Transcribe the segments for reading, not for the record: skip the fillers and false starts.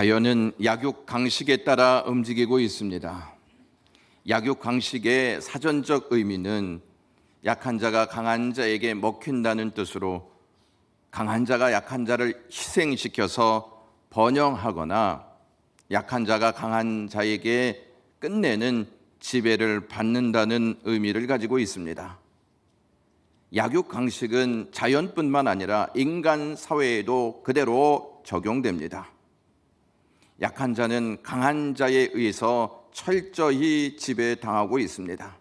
자연은 약육 강식에 따라 움직이고 있습니다. 약육 강식의 사전적 의미는 약한 자가 강한 자에게 먹힌다는 뜻으로 강한 자가 약한 자를 희생시켜서 번영하거나 약한 자가 강한 자에게 끝내는 지배를 받는다는 의미를 가지고 있습니다. 약육 강식은 자연뿐만 아니라 인간 사회에도 그대로 적용됩니다. 약한 자는 강한 자에 의해서 철저히 지배당하고 있습니다.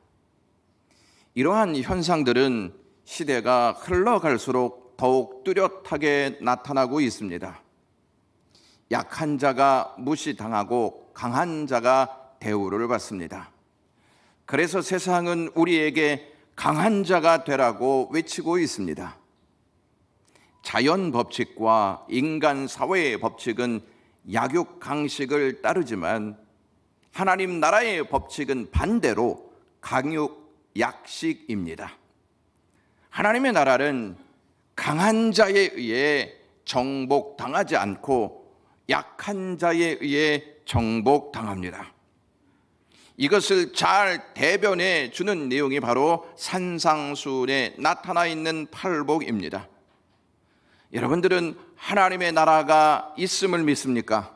이러한 현상들은 시대가 흘러갈수록 더욱 뚜렷하게 나타나고 있습니다. 약한 자가 무시당하고 강한 자가 대우를 받습니다. 그래서 세상은 우리에게 강한 자가 되라고 외치고 있습니다. 자연 법칙과 인간 사회의 법칙은 약육 강식을 따르지만 하나님 나라의 법칙은 반대로 강육 약식입니다. 하나님의 나라는 강한 자에 의해 정복당하지 않고 약한 자에 의해 정복당합니다. 이것을 잘 대변해 주는 내용이 바로 산상수훈에 나타나 있는 팔복입니다. 여러분들은 하나님의 나라가 있음을 믿습니까?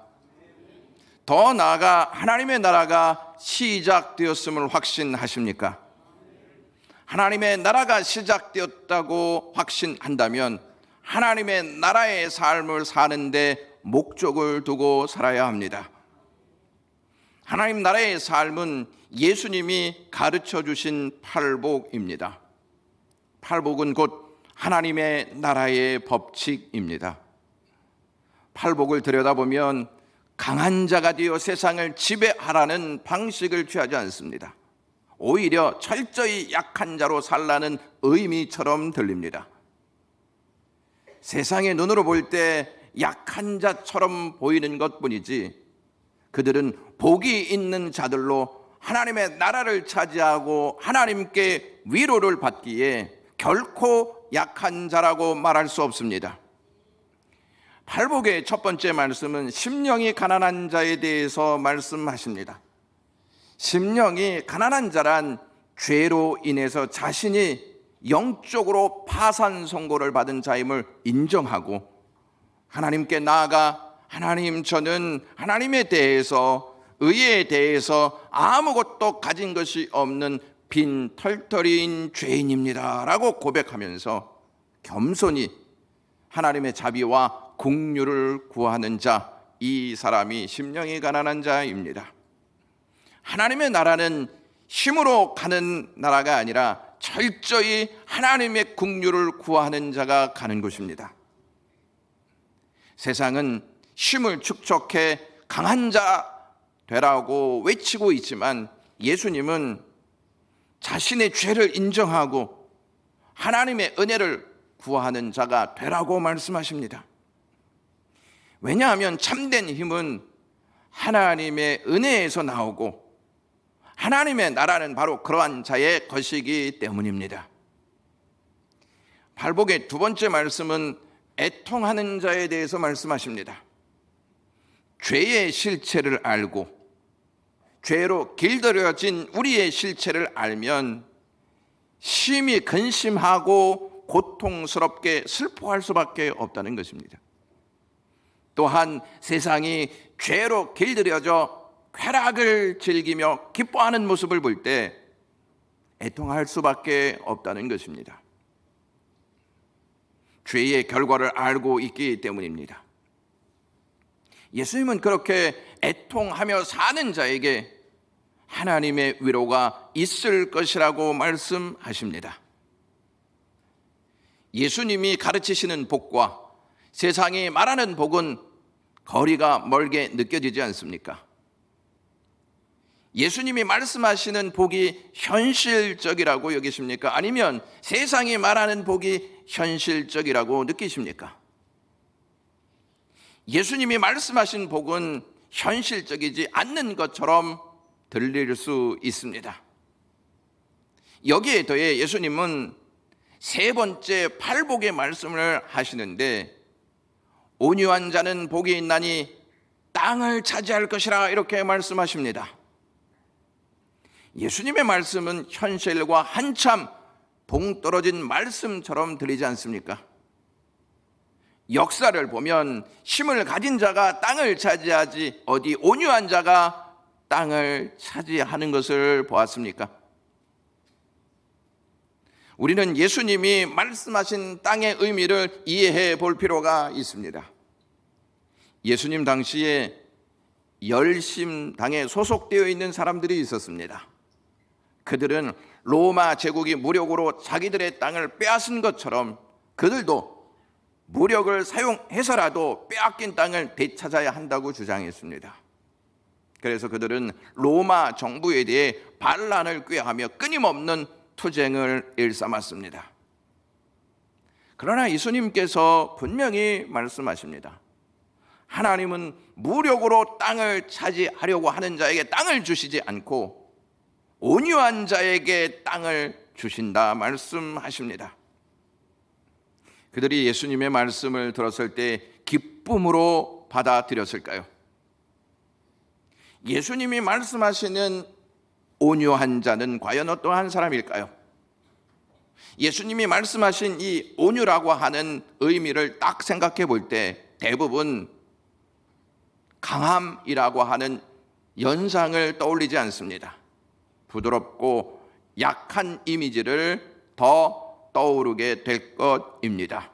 더 나아가 하나님의 나라가 시작되었음을 확신하십니까? 하나님의 나라가 시작되었다고 확신한다면 하나님의 나라의 삶을 사는데 목적을 두고 살아야 합니다. 하나님 나라의 삶은 예수님이 가르쳐 주신 팔복입니다. 팔복은 곧 하나님의 나라의 법칙입니다. 팔복을 들여다보면 강한 자가 되어 세상을 지배하라는 방식을 취하지 않습니다. 오히려 철저히 약한 자로 살라는 의미처럼 들립니다. 세상의 눈으로 볼 때 약한 자처럼 보이는 것뿐이지 그들은 복이 있는 자들로 하나님의 나라를 차지하고 하나님께 위로를 받기에 결코 약한 자라고 말할 수 없습니다. 팔복의 첫 번째 말씀은 심령이 가난한 자에 대해서 말씀하십니다. 심령이 가난한 자란 죄로 인해서 자신이 영적으로 파산 선고를 받은 자임을 인정하고 하나님께 나아가 하나님, 저는 하나님에 대해서, 의에 대해서 아무것도 가진 것이 없는 빈 털터리인 죄인입니다 라고 고백하면서 겸손히 하나님의 자비와 긍휼을 구하는 자, 이 사람이 심령이 가난한 자입니다. 하나님의 나라는 힘으로 가는 나라가 아니라 철저히 하나님의 긍휼을 구하는 자가 가는 곳입니다. 세상은 힘을 축적해 강한 자 되라고 외치고 있지만 예수님은 자신의 죄를 인정하고 하나님의 은혜를 구하는 자가 되라고 말씀하십니다. 왜냐하면 참된 힘은 하나님의 은혜에서 나오고 하나님의 나라는 바로 그러한 자의 것이기 때문입니다. 팔복의 두 번째 말씀은 애통하는 자에 대해서 말씀하십니다. 죄의 실체를 알고 죄로 길들여진 우리의 실체를 알면 심히 근심하고 고통스럽게 슬퍼할 수밖에 없다는 것입니다. 또한 세상이 죄로 길들여져 쾌락을 즐기며 기뻐하는 모습을 볼 때 애통할 수밖에 없다는 것입니다. 죄의 결과를 알고 있기 때문입니다. 예수님은 그렇게 애통하며 사는 자에게 하나님의 위로가 있을 것이라고 말씀하십니다. 예수님이 가르치시는 복과 세상이 말하는 복은 거리가 멀게 느껴지지 않습니까? 예수님이 말씀하시는 복이 현실적이라고 여기십니까? 아니면 세상이 말하는 복이 현실적이라고 느끼십니까? 예수님이 말씀하신 복은 현실적이지 않는 것처럼 들릴 수 있습니다. 여기에 더해 예수님은 세 번째 팔복의 말씀을 하시는데 온유한 자는 복이 있나니 땅을 차지할 것이라 이렇게 말씀하십니다. 예수님의 말씀은 현실과 한참 동떨어진 말씀처럼 들리지 않습니까? 역사를 보면 힘을 가진 자가 땅을 차지하지 어디 온유한 자가 땅을 차지하는 것을 보았습니까? 우리는 예수님이 말씀하신 땅의 의미를 이해해 볼 필요가 있습니다. 예수님 당시에 열심당에 소속되어 있는 사람들이 있었습니다. 그들은 로마 제국이 무력으로 자기들의 땅을 빼앗은 것처럼 그들도 무력을 사용해서라도 빼앗긴 땅을 되찾아야 한다고 주장했습니다. 그래서 그들은 로마 정부에 대해 반란을 꾀하며 끊임없는 투쟁을 일삼았습니다. 그러나 예수님께서 분명히 말씀하십니다. 하나님은 무력으로 땅을 차지하려고 하는 자에게 땅을 주시지 않고 온유한 자에게 땅을 주신다 말씀하십니다. 그들이 예수님의 말씀을 들었을 때 기쁨으로 받아들였을까요? 예수님이 말씀하시는 온유한 자는 과연 어떠한 사람일까요? 예수님이 말씀하신 이 온유라고 하는 의미를 딱 생각해 볼 때 대부분 강함이라고 하는 연상을 떠올리지 않습니다. 부드럽고 약한 이미지를 더 떠오르게 될 것입니다.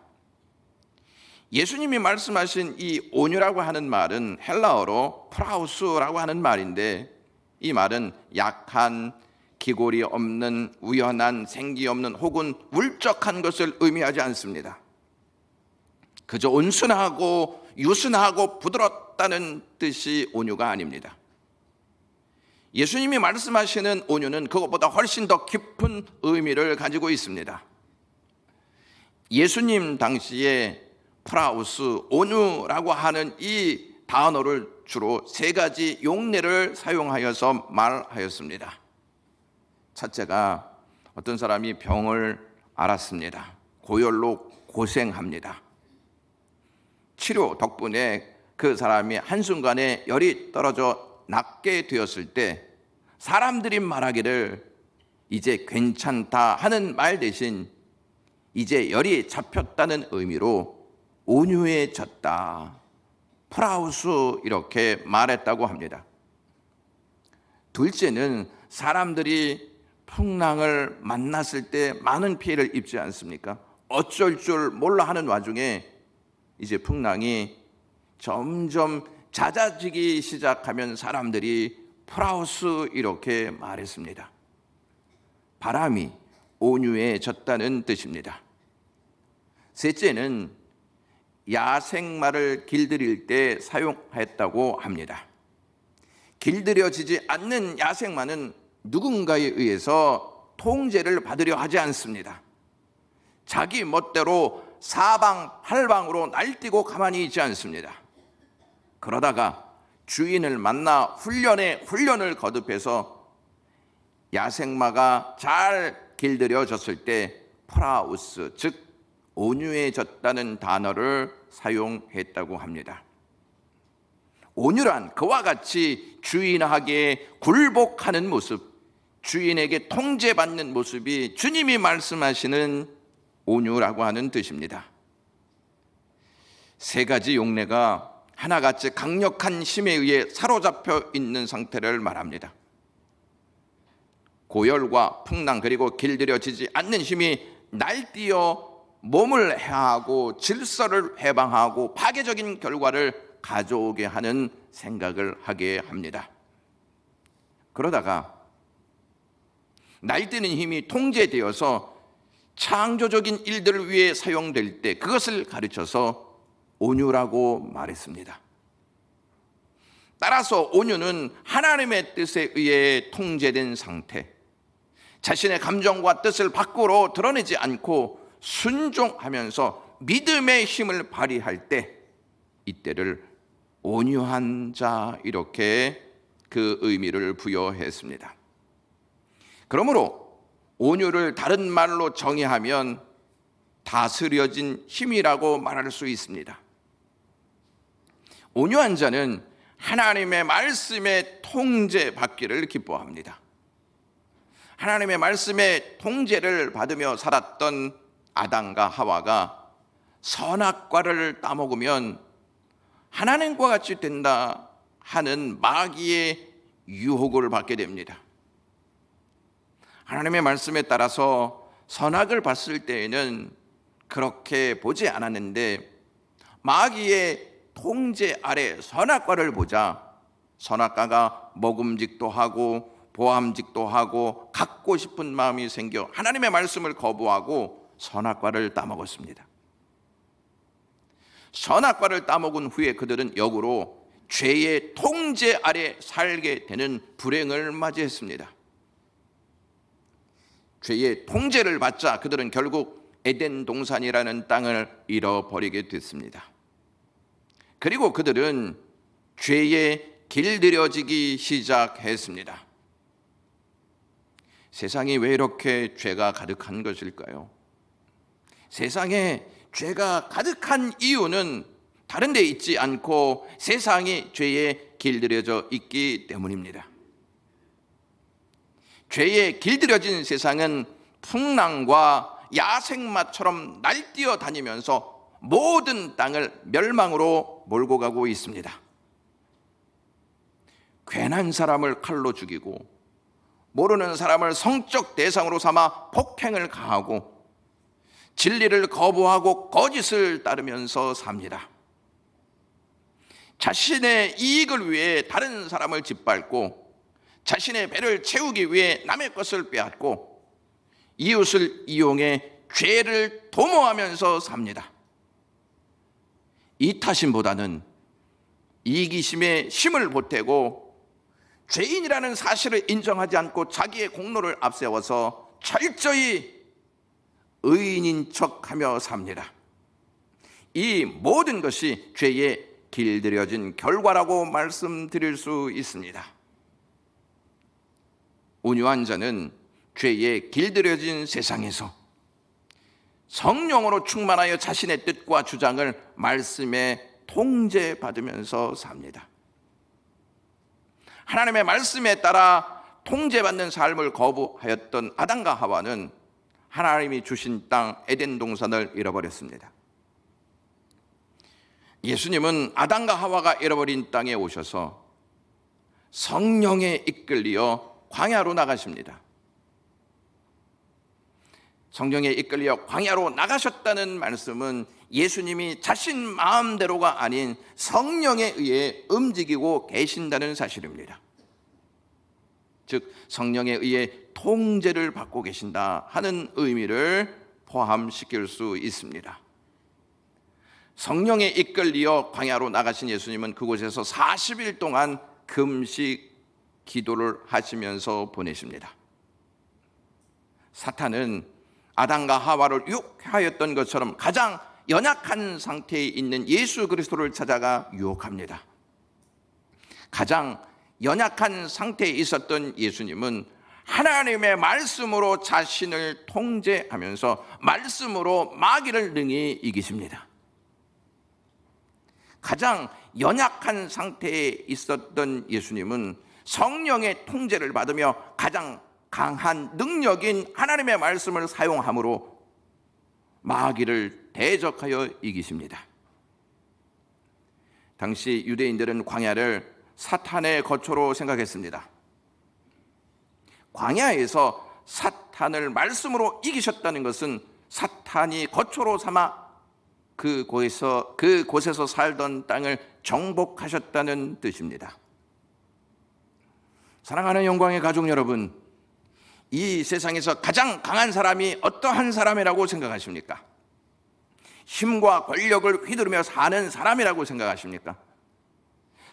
예수님이 말씀하신 이 온유라고 하는 말은 헬라어로 프라우스라고 하는 말인데 이 말은 약한, 기골이 없는, 우연한, 생기 없는 혹은 울적한 것을 의미하지 않습니다. 그저 온순하고 유순하고 부드럽다는 뜻이 온유가 아닙니다. 예수님이 말씀하시는 온유는 그것보다 훨씬 더 깊은 의미를 가지고 있습니다. 예수님 당시에 프라우스, 온유라고 하는 이 단어를 주로 세 가지 용례를 사용하여서 말하였습니다. 첫째가 어떤 사람이 병을 앓았습니다. 고열로 고생합니다. 치료 덕분에 그 사람이 한순간에 열이 떨어져 낫게 되었을 때 사람들이 말하기를 이제 괜찮다 하는 말 대신 이제 열이 잡혔다는 의미로 온유해졌다, 프라우스 이렇게 말했다고 합니다. 둘째는 사람들이 풍랑을 만났을 때 많은 피해를 입지 않습니까? 어쩔 줄 몰라 하는 와중에 이제 풍랑이 점점 잦아지기 시작하면 사람들이 프라우스 이렇게 말했습니다. 바람이 온유해졌다는 뜻입니다. 셋째는 야생마를 길들일 때 사용했다고 합니다. 길들여지지 않는 야생마는 누군가에 의해서 통제를 받으려 하지 않습니다. 자기 멋대로 사방팔방으로 날뛰고 가만히 있지 않습니다. 그러다가 주인을 만나 훈련을 거듭해서 야생마가 잘 길들여졌을 때 프라우스, 즉 온유해졌다는 단어를 사용했다고 합니다. 온유란 그와 같이 주인에게 굴복하는 모습, 주인에게 통제받는 모습이 주님이 말씀하시는 온유라고 하는 뜻입니다. 세 가지 용례가 하나같이 강력한 힘에 의해 사로잡혀 있는 상태를 말합니다. 고열과 풍랑 그리고 길들여지지 않는 힘이 날뛰어 몸을 해하고 질서를 해방하고 파괴적인 결과를 가져오게 하는 생각을 하게 합니다. 그러다가 날뛰는 힘이 통제되어서 창조적인 일들을 위해 사용될 때 그것을 가르쳐서 온유라고 말했습니다. 따라서 온유는 하나님의 뜻에 의해 통제된 상태, 자신의 감정과 뜻을 밖으로 드러내지 않고 순종하면서 믿음의 힘을 발휘할 때 이때를 온유한 자 이렇게 그 의미를 부여했습니다. 그러므로 온유를 다른 말로 정의하면 다스려진 힘이라고 말할 수 있습니다. 온유한 자는 하나님의 말씀에 통제받기를 기뻐합니다. 하나님의 말씀에 통제를 받으며 살았던 아담과 하와가 선악과를 따먹으면 하나님과 같이 된다 하는 마귀의 유혹을 받게 됩니다. 하나님의 말씀에 따라서 선악을 봤을 때에는 그렇게 보지 않았는데 마귀의 통제 아래 선악과를 보자 선악과가 먹음직도 하고 보암직도 하고 갖고 싶은 마음이 생겨 하나님의 말씀을 거부하고 선악과를 따먹었습니다. 선악과를 따먹은 후에 그들은 역으로 죄의 통제 아래 살게 되는 불행을 맞이했습니다. 죄의 통제를 받자 그들은 결국 에덴 동산이라는 땅을 잃어버리게 됐습니다. 그리고 그들은 죄에 길들여지기 시작했습니다. 세상이 왜 이렇게 죄가 가득한 것일까요? 세상에 죄가 가득한 이유는 다른 데 있지 않고 세상이 죄에 길들여져 있기 때문입니다. 죄에 길들여진 세상은 풍랑과 야생마처럼 날뛰어 다니면서 모든 땅을 멸망으로 몰고 가고 있습니다. 괜한 사람을 칼로 죽이고 모르는 사람을 성적 대상으로 삼아 폭행을 가하고 진리를 거부하고 거짓을 따르면서 삽니다. 자신의 이익을 위해 다른 사람을 짓밟고 자신의 배를 채우기 위해 남의 것을 빼앗고 이웃을 이용해 죄를 도모하면서 삽니다. 이타심보다는 이기심에 힘을 보태고 죄인이라는 사실을 인정하지 않고 자기의 공로를 앞세워서 철저히 의인인 척하며 삽니다. 이 모든 것이 죄에 길들여진 결과라고 말씀드릴 수 있습니다. 온유한 자는 죄에 길들여진 세상에서 성령으로 충만하여 자신의 뜻과 주장을 말씀에 통제받으면서 삽니다. 하나님의 말씀에 따라 통제받는 삶을 거부하였던 아담과 하와는 하나님이 주신 땅 에덴 동산을 잃어버렸습니다. 예수님은 아담과 하와가 잃어버린 땅에 오셔서 성령에 이끌려 광야로 나가십니다. 성령에 이끌려 광야로 나가셨다는 말씀은 예수님이 자신 마음대로가 아닌 성령에 의해 움직이고 계신다는 사실입니다. 즉 성령에 의해 통제를 받고 계신다 하는 의미를 포함시킬 수 있습니다. 성령에 이끌려 광야로 나가신 예수님은 그곳에서 40일 동안 금식 기도를 하시면서 보내십니다. 사탄은 아담과 하와를 유혹하였던 것처럼 가장 연약한 상태에 있는 예수 그리스도를 찾아가 유혹합니다. 가장 연약한 상태에 있었던 예수님은 하나님의 말씀으로 자신을 통제하면서 말씀으로 마귀를 능히 이기십니다. 가장 연약한 상태에 있었던 예수님은 성령의 통제를 받으며 가장 강한 능력인 하나님의 말씀을 사용함으로 마귀를 대적하여 이기십니다. 당시 유대인들은 광야를 사탄의 거처로 생각했습니다. 광야에서 사탄을 말씀으로 이기셨다는 것은 사탄이 거처로 삼아 그곳에서 살던 땅을 정복하셨다는 뜻입니다. 사랑하는 영광의 가족 여러분, 이 세상에서 가장 강한 사람이 어떠한 사람이라고 생각하십니까? 힘과 권력을 휘두르며 사는 사람이라고 생각하십니까?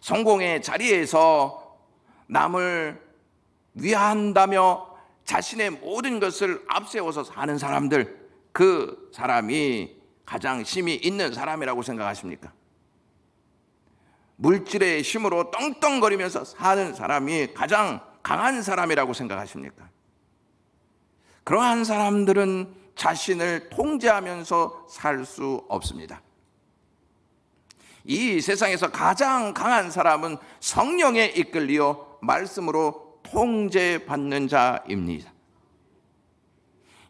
성공의 자리에서 남을 위한다며 자신의 모든 것을 앞세워서 사는 사람들, 그 사람이 가장 힘이 있는 사람이라고 생각하십니까? 물질의 힘으로 떵떵거리면서 사는 사람이 가장 강한 사람이라고 생각하십니까? 그러한 사람들은 자신을 통제하면서 살 수 없습니다. 이 세상에서 가장 강한 사람은 성령에 이끌리어 말씀으로 통제받는 자입니다.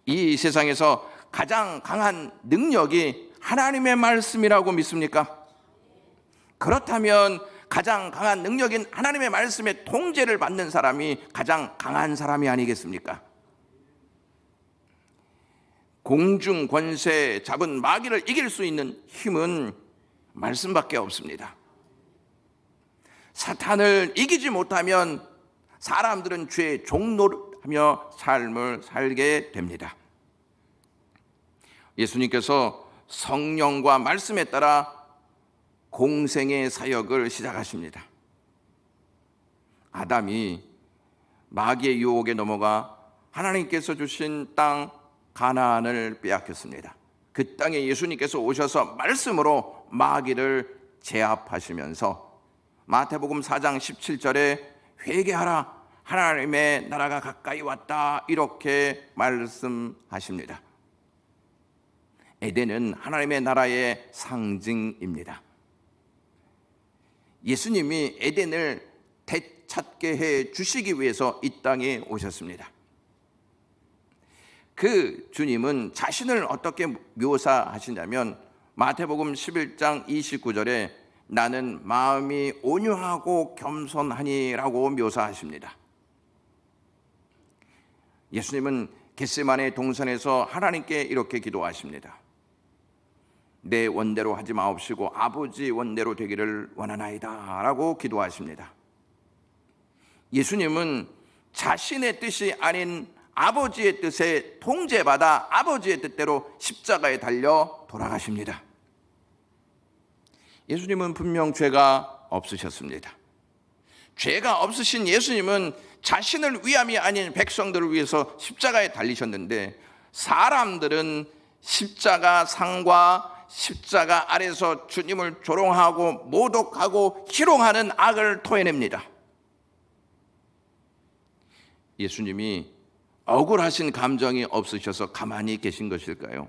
이 세상에서 가장 강한 능력이 하나님의 말씀이라고 믿습니까? 그렇다면 가장 강한 능력인 하나님의 말씀의 통제를 받는 사람이 가장 강한 사람이 아니겠습니까? 공중 권세 잡은 마귀를 이길 수 있는 힘은 말씀밖에 없습니다. 사탄을 이기지 못하면 사람들은 죄의 종노릇하며 삶을 살게 됩니다. 예수님께서 성령과 말씀에 따라 공생의 사역을 시작하십니다. 아담이 마귀의 유혹에 넘어가 하나님께서 주신 땅 가나안을 빼앗겼습니다. 그 땅에 예수님께서 오셔서 말씀으로 마귀를 제압하시면서 마태복음 4장 17절에 회개하라, 하나님의 나라가 가까이 왔다, 이렇게 말씀하십니다. 에덴은 하나님의 나라의 상징입니다. 예수님이 에덴을 되찾게 해 주시기 위해서 이 땅에 오셨습니다. 그 주님은 자신을 어떻게 묘사하시냐면 마태복음 11장 29절에 나는 마음이 온유하고 겸손하니라고 묘사하십니다. 예수님은 겟세마네 동산에서 하나님께 이렇게 기도하십니다. 내 원대로 하지 마옵시고 아버지 원대로 되기를 원하나이다 라고 기도하십니다. 예수님은 자신의 뜻이 아닌 아버지의 뜻에 통제받아 아버지의 뜻대로 십자가에 달려 돌아가십니다. 예수님은 분명 죄가 없으셨습니다. 죄가 없으신 예수님은 자신을 위함이 아닌 백성들을 위해서 십자가에 달리셨는데, 사람들은 십자가 상과 십자가 아래서 주님을 조롱하고 모독하고 희롱하는 악을 토해냅니다. 예수님이 억울하신 감정이 없으셔서 가만히 계신 것일까요?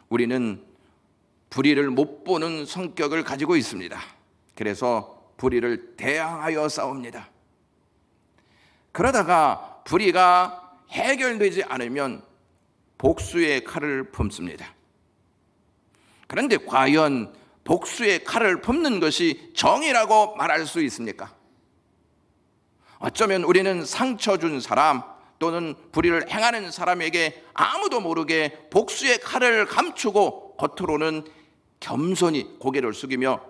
우리는 불의를 못 보는 성격을 가지고 있습니다. 그래서 불의를 대항하여 싸웁니다. 그러다가 불의가 해결되지 않으면 복수의 칼을 품습니다. 그런데 과연 복수의 칼을 품는 것이 정의라고 말할 수 있습니까? 어쩌면 우리는 상처 준 사람 또는 불의를 행하는 사람에게 아무도 모르게 복수의 칼을 감추고 겉으로는 겸손히 고개를 숙이며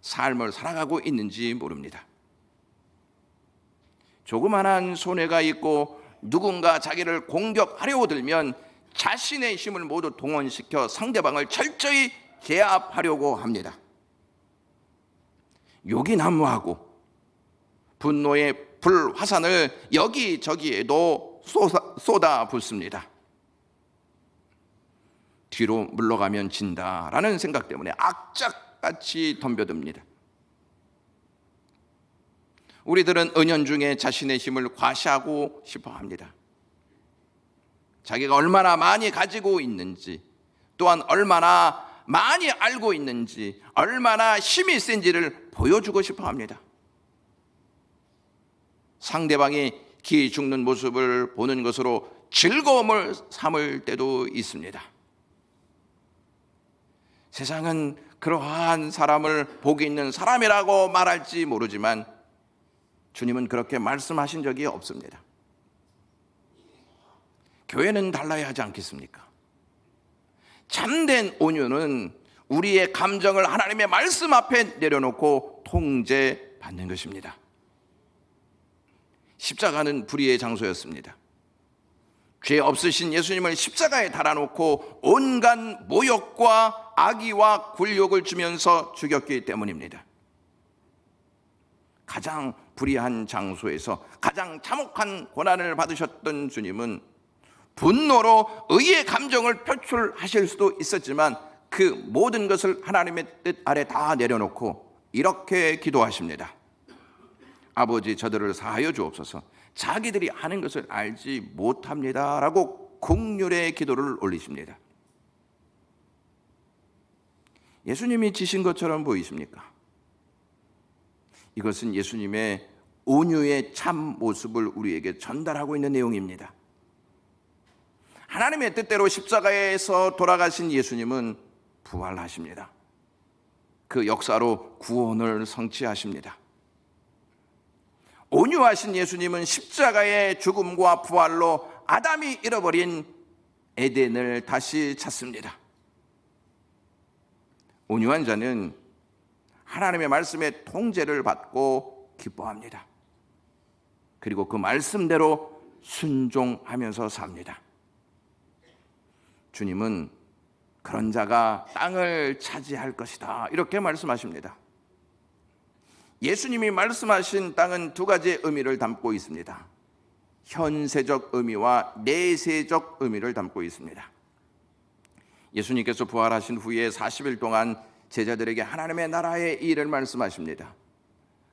삶을 살아가고 있는지 모릅니다. 조그만한 손해가 있고 누군가 자기를 공격하려고 들면 자신의 힘을 모두 동원시켜 상대방을 철저히 제압하려고 합니다. 욕이 난무하고 분노의 불화산을 여기저기에도 쏟아붓습니다. 뒤로 물러가면 진다라는 생각 때문에 악착같이 덤벼듭니다. 우리들은 은연중에 자신의 힘을 과시하고 싶어 합니다. 자기가 얼마나 많이 가지고 있는지, 또한 얼마나 많이 알고 있는지, 얼마나 힘이 센지를 보여주고 싶어 합니다. 상대방이 기 죽는 모습을 보는 것으로 즐거움을 삼을 때도 있습니다. 세상은 그러한 사람을 복이 있는 사람이라고 말할지 모르지만 주님은 그렇게 말씀하신 적이 없습니다. 교회는 달라야 하지 않겠습니까? 참된 온유는 우리의 감정을 하나님의 말씀 앞에 내려놓고 통제받는 것입니다. 십자가는 불의의 장소였습니다. 죄 없으신 예수님을 십자가에 달아놓고 온갖 모욕과 악의와 굴욕을 주면서 죽였기 때문입니다. 가장 불의한 장소에서 가장 참혹한 고난을 받으셨던 주님은 분노로 의의 감정을 표출하실 수도 있었지만 그 모든 것을 하나님의 뜻 아래 다 내려놓고 이렇게 기도하십니다. 아버지, 저들을 사하여 주옵소서. 자기들이 하는 것을 알지 못합니다 라고 긍휼의 기도를 올리십니다. 예수님이 지신 것처럼 보이십니까? 이것은 예수님의 온유의 참 모습을 우리에게 전달하고 있는 내용입니다. 하나님의 뜻대로 십자가에서 돌아가신 예수님은 부활하십니다. 그 역사로 구원을 성취하십니다. 온유하신 예수님은 십자가의 죽음과 부활로 아담이 잃어버린 에덴을 다시 찾습니다. 온유한 자는 하나님의 말씀의 통제를 받고 기뻐합니다. 그리고 그 말씀대로 순종하면서 삽니다. 주님은 그런 자가 땅을 차지할 것이다, 이렇게 말씀하십니다. 예수님이 말씀하신 땅은 두 가지의 의미를 담고 있습니다. 현세적 의미와 내세적 의미를 담고 있습니다. 예수님께서 부활하신 후에 40일 동안 제자들에게 하나님의 나라의 일을 말씀하십니다.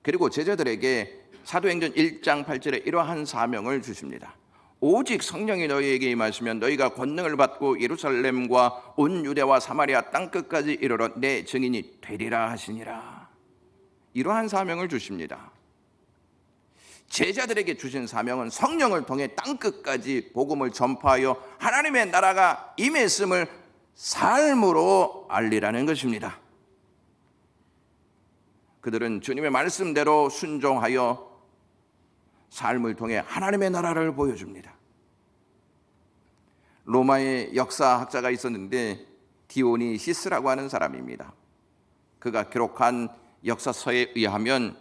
그리고 제자들에게 사도행전 1장 8절에 이러한 사명을 주십니다. 오직 성령이 너희에게 임하시면 너희가 권능을 받고 예루살렘과 온 유대와 사마리아 땅끝까지 이르러 내 증인이 되리라 하시니라. 이러한 사명을 주십니다. 제자들에게 주신 사명은 성령을 통해 땅끝까지 복음을 전파하여 하나님의 나라가 임했음을 삶으로 알리라는 것입니다. 그들은 주님의 말씀대로 순종하여 삶을 통해 하나님의 나라를 보여줍니다. 로마의 역사학자가 있었는데 디오니시스라고 하는 사람입니다. 그가 기록한 역사서에 의하면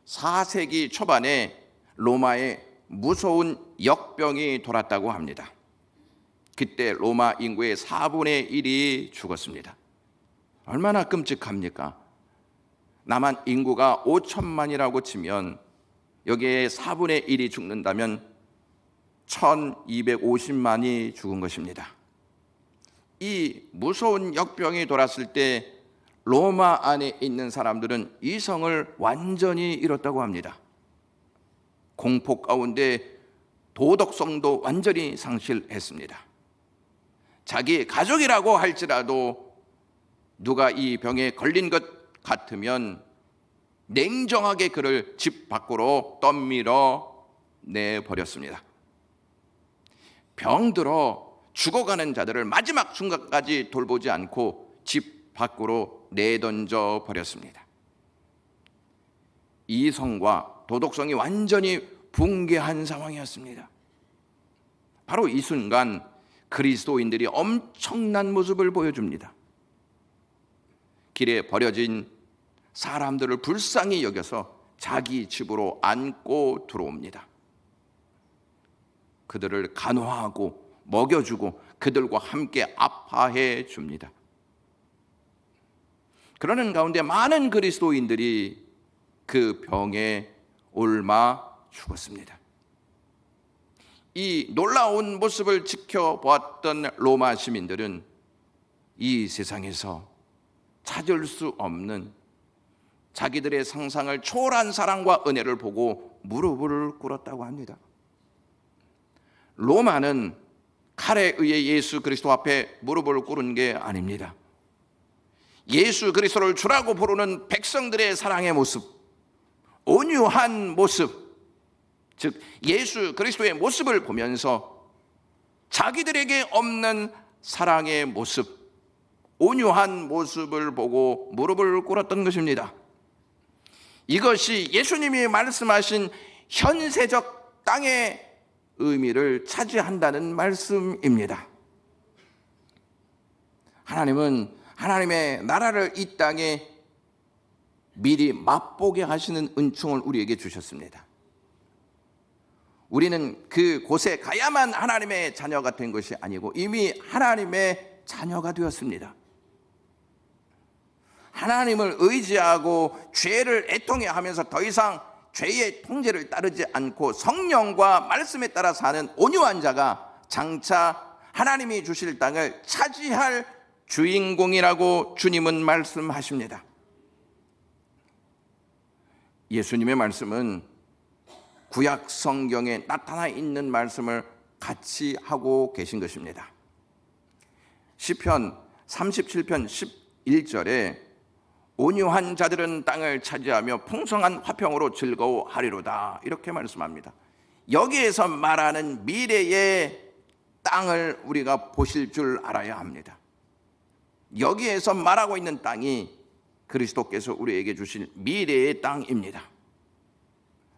4세기 초반에 로마에 무서운 역병이 돌았다고 합니다. 그때 로마 인구의 4분의 1이 죽었습니다. 얼마나 끔찍합니까? 남한 인구가 5천만이라고 치면 여기에 4분의 1이 죽는다면 1250만이 죽은 것입니다. 이 무서운 역병이 돌았을 때 로마 안에 있는 사람들은 이성을 완전히 잃었다고 합니다. 공포 가운데 도덕성도 완전히 상실했습니다. 자기 가족이라고 할지라도 누가 이 병에 걸린 것 같으면 냉정하게 그를 집 밖으로 떠밀어 내버렸습니다. 병들어 죽어가는 자들을 마지막 순간까지 돌보지 않고 집 밖으로 내던져 버렸습니다. 이성과 도덕성이 완전히 붕괴한 상황이었습니다. 바로 이 순간 그리스도인들이 엄청난 모습을 보여줍니다. 길에 버려진 사람들을 불쌍히 여겨서 자기 집으로 안고 들어옵니다. 그들을 간호하고 먹여주고 그들과 함께 아파해 줍니다. 그러는 가운데 많은 그리스도인들이 그 병에 옮아 죽었습니다. 이 놀라운 모습을 지켜보았던 로마 시민들은 이 세상에서 찾을 수 없는 자기들의 상상을 초월한 사랑과 은혜를 보고 무릎을 꿇었다고 합니다. 로마는 칼에 의해 예수 그리스도 앞에 무릎을 꿇은 게 아닙니다. 예수 그리스도를 주라고 부르는 백성들의 사랑의 모습, 온유한 모습, 즉 예수 그리스도의 모습을 보면서 자기들에게 없는 사랑의 모습, 온유한 모습을 보고 무릎을 꿇었던 것입니다. 이것이 예수님이 말씀하신 현세적 땅의 의미를 차지한다는 말씀입니다. 하나님은 하나님의 나라를 이 땅에 미리 맛보게 하시는 은총을 우리에게 주셨습니다. 우리는 그 곳에 가야만 하나님의 자녀가 된 것이 아니고 이미 하나님의 자녀가 되었습니다. 하나님을 의지하고 죄를 애통해 하면서 더 이상 죄의 통제를 따르지 않고 성령과 말씀에 따라 사는 온유한 자가 장차 하나님이 주실 땅을 차지할 주인공이라고 주님은 말씀하십니다. 예수님의 말씀은 구약 성경에 나타나 있는 말씀을 같이 하고 계신 것입니다. 시편 37편 1절에 온유한 자들은 땅을 차지하며 풍성한 화평으로 즐거워하리로다 이렇게 말씀합니다. 여기에서 말하는 미래의 땅을 우리가 보실 줄 알아야 합니다. 여기에서 말하고 있는 땅이 그리스도께서 우리에게 주신 미래의 땅입니다.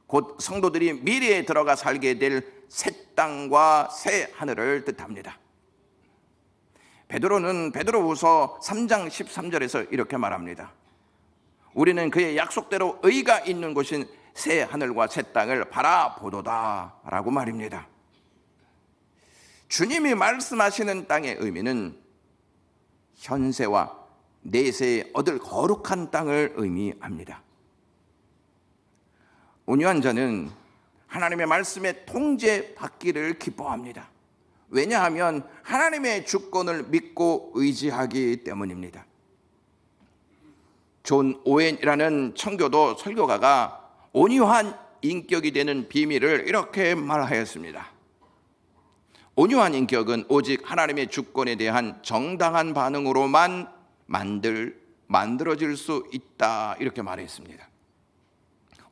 곧 성도들이 미래에 들어가 살게 될 새 땅과 새 하늘을 뜻합니다. 베드로는 베드로후서 3장 13절에서 이렇게 말합니다. 우리는 그의 약속대로 의가 있는 곳인 새 하늘과 새 땅을 바라보도다 라고 말입니다. 주님이 말씀하시는 땅의 의미는 현세와 내세에 얻을 거룩한 땅을 의미합니다. 온유한 자는 하나님의 말씀에 통제받기를 기뻐합니다. 왜냐하면 하나님의 주권을 믿고 의지하기 때문입니다. 존 오웬이라는 청교도 설교가가 온유한 인격이 되는 비밀을 이렇게 말하였습니다. 온유한 인격은 오직 하나님의 주권에 대한 정당한 반응으로만 만들어질 수 있다 이렇게 말했습니다.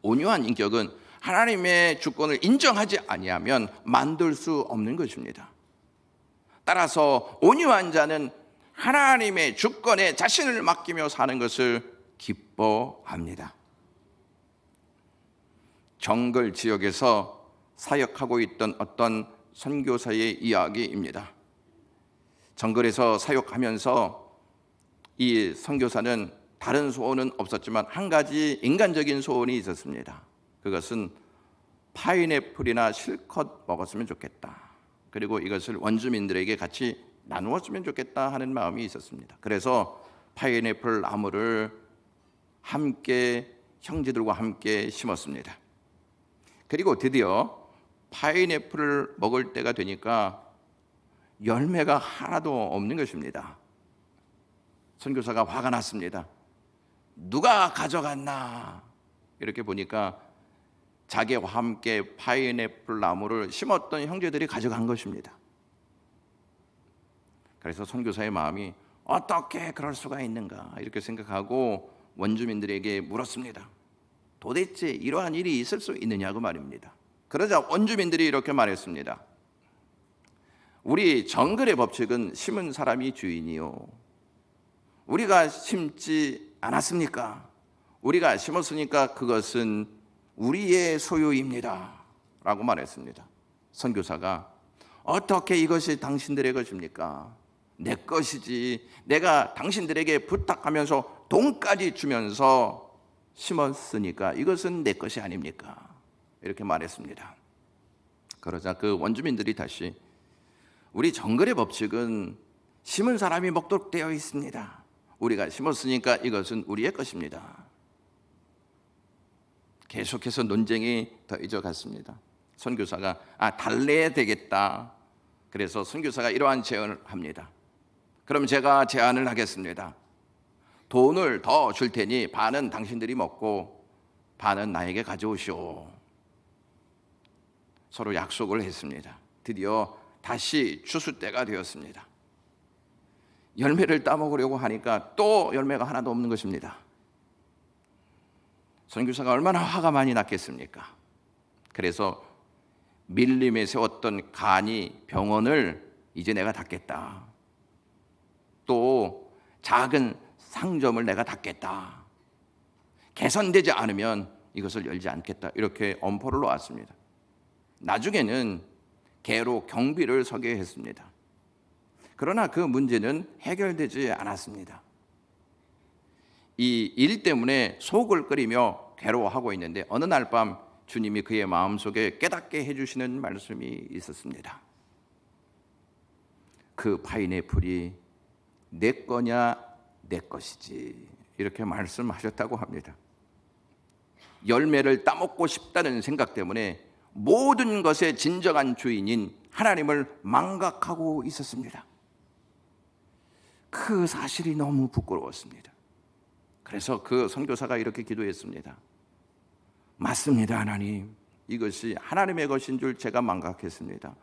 온유한 인격은 하나님의 주권을 인정하지 아니하면 만들 수 없는 것입니다. 따라서 온유한 자는 하나님의 주권에 자신을 맡기며 사는 것을 기뻐합니다. 정글 지역에서 사역하고 있던 어떤 선교사의 이야기입니다. 정글에서 사역하면서 이 선교사는 다른 소원은 없었지만 한 가지 인간적인 소원이 있었습니다. 그것은 파인애플이나 실컷 먹었으면 좋겠다. 그리고 이것을 원주민들에게 같이 나누었으면 좋겠다 하는 마음이 있었습니다. 그래서 파인애플 나무를 형제들과 함께 심었습니다. 그리고 드디어 파인애플을 먹을 때가 되니까 열매가 하나도 없는 것입니다. 선교사가 화가 났습니다. 누가 가져갔나? 이렇게 보니까 자기와 함께 파인애플 나무를 심었던 형제들이 가져간 것입니다. 그래서 선교사의 마음이 어떻게 그럴 수가 있는가 이렇게 생각하고 원주민들에게 물었습니다. 도대체 이러한 일이 있을 수 있느냐고 말입니다. 그러자 원주민들이 이렇게 말했습니다. 우리 정글의 법칙은 심은 사람이 주인이요. 우리가 심지 않았습니까? 우리가 심었으니까 그것은 우리의 소유입니다 라고 말했습니다. 선교사가 어떻게 이것이 당신들의 것입니까? 내 것이지. 내가 당신들에게 부탁하면서 돈까지 주면서 심었으니까 이것은 내 것이 아닙니까? 이렇게 말했습니다. 그러자 그 원주민들이 다시 우리 정글의 법칙은 심은 사람이 먹도록 되어 있습니다. 우리가 심었으니까 이것은 우리의 것입니다. 계속해서 논쟁이 더해져 갔습니다. 선교사가 달래야 되겠다. 그래서 선교사가 이러한 제안을 합니다. 그럼 제가 제안을 하겠습니다. 돈을 더 줄 테니 반은 당신들이 먹고 반은 나에게 가져오시오. 서로 약속을 했습니다. 드디어 다시 추수 때가 되었습니다. 열매를 따먹으려고 하니까 또 열매가 하나도 없는 것입니다. 선교사가 얼마나 화가 많이 났겠습니까? 그래서 밀림에 세웠던 간이 병원을 이제 내가 닫겠다. 또 작은 상점을 내가 닫겠다. 개선되지 않으면 이것을 열지 않겠다. 이렇게 엄포를 놓았습니다. 나중에는 개로 경비를 서게 했습니다. 그러나 그 문제는 해결되지 않았습니다. 이 일 때문에 속을 끓이며 괴로워하고 있는데 어느 날 밤 주님이 그의 마음속에 깨닫게 해주시는 말씀이 있었습니다. 그 파인애플이 내 거냐 내 것이지 이렇게 말씀하셨다고 합니다. 열매를 따먹고 싶다는 생각 때문에 모든 것의 진정한 주인인 하나님을 망각하고 있었습니다. 그 사실이 너무 부끄러웠습니다. 그래서 그 선교사가 이렇게 기도했습니다. 맞습니다, 하나님. 이것이 하나님의 것인 줄 제가 망각했습니다.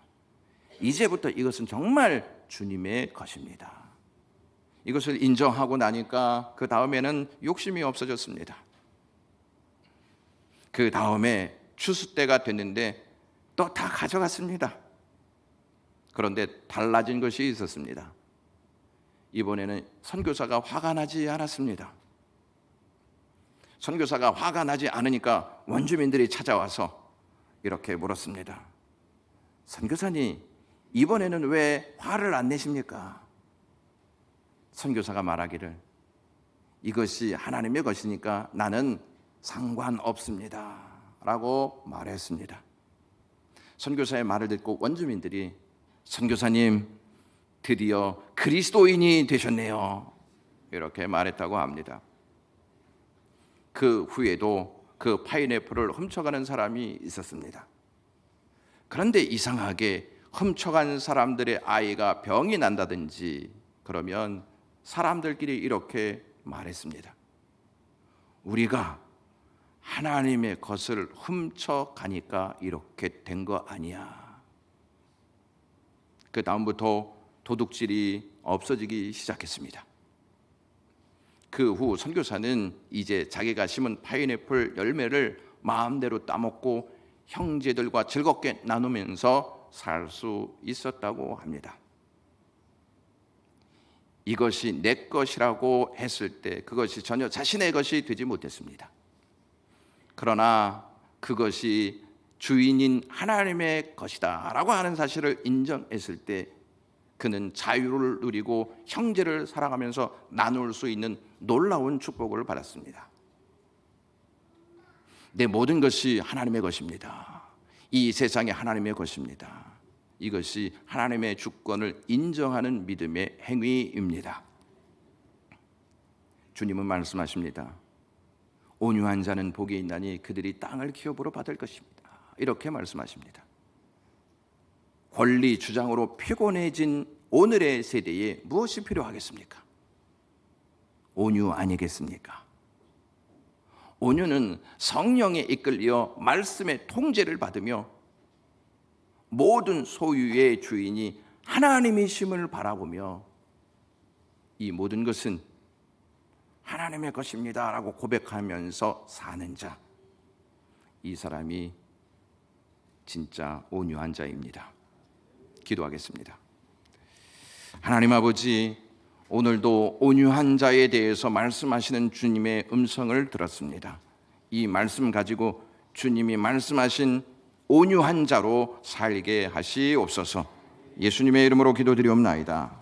이제부터 이것은 정말 주님의 것입니다. 이것을 인정하고 나니까 그 다음에는 욕심이 없어졌습니다. 그 다음에 추수 때가 됐는데 또 다 가져갔습니다. 그런데 달라진 것이 있었습니다. 이번에는 선교사가 화가 나지 않았습니다. 선교사가 화가 나지 않으니까 원주민들이 찾아와서 이렇게 물었습니다. 선교사님, 이번에는 왜 화를 안 내십니까? 선교사가 말하기를, 이것이 하나님의 것이니까 나는 상관없습니다 라고 말했습니다. 선교사의 말을 듣고 원주민들이, 선교사님 드디어 그리스도인이 되셨네요, 이렇게 말했다고 합니다. 그 후에도 그 파인애플을 훔쳐가는 사람이 있었습니다. 그런데 이상하게 훔쳐간 사람들의 아이가 병이 난다든지 그러면 사람들끼리 이렇게 말했습니다. 우리가 하나님의 것을 훔쳐가니까 이렇게 된 거 아니야. 그 다음부터 도둑질이 없어지기 시작했습니다. 그 후 선교사는 이제 자기가 심은 파인애플 열매를 마음대로 따먹고 형제들과 즐겁게 나누면서 살 수 있었다고 합니다. 이것이 내 것이라고 했을 때 그것이 전혀 자신의 것이 되지 못했습니다. 그러나 그것이 주인인 하나님의 것이다 라고 하는 사실을 인정했을 때 그는 자유를 누리고 형제를 사랑하면서 나눌 수 있는 놀라운 축복을 받았습니다. 내 모든 것이 하나님의 것입니다. 이 세상이 하나님의 것입니다. 이것이 하나님의 주권을 인정하는 믿음의 행위입니다. 주님은 말씀하십니다. 온유한 자는 복이 있나니 그들이 땅을 기업으로 받을 것입니다. 이렇게 말씀하십니다. 권리 주장으로 피곤해진 오늘의 세대에 무엇이 필요하겠습니까? 온유 아니겠습니까? 온유는 성령에 이끌려 말씀의 통제를 받으며 모든 소유의 주인이 하나님이심을 바라보며 이 모든 것은 하나님의 것입니다 라고 고백하면서 사는 자, 이 사람이 진짜 온유한 자입니다. 기도하겠습니다. 하나님 아버지, 오늘도 온유한 자에 대해서 말씀하시는 주님의 음성을 들었습니다. 이 말씀 가지고 주님이 말씀하신 온유한 자로 살게 하시옵소서. 예수님의 이름으로 기도드리옵나이다.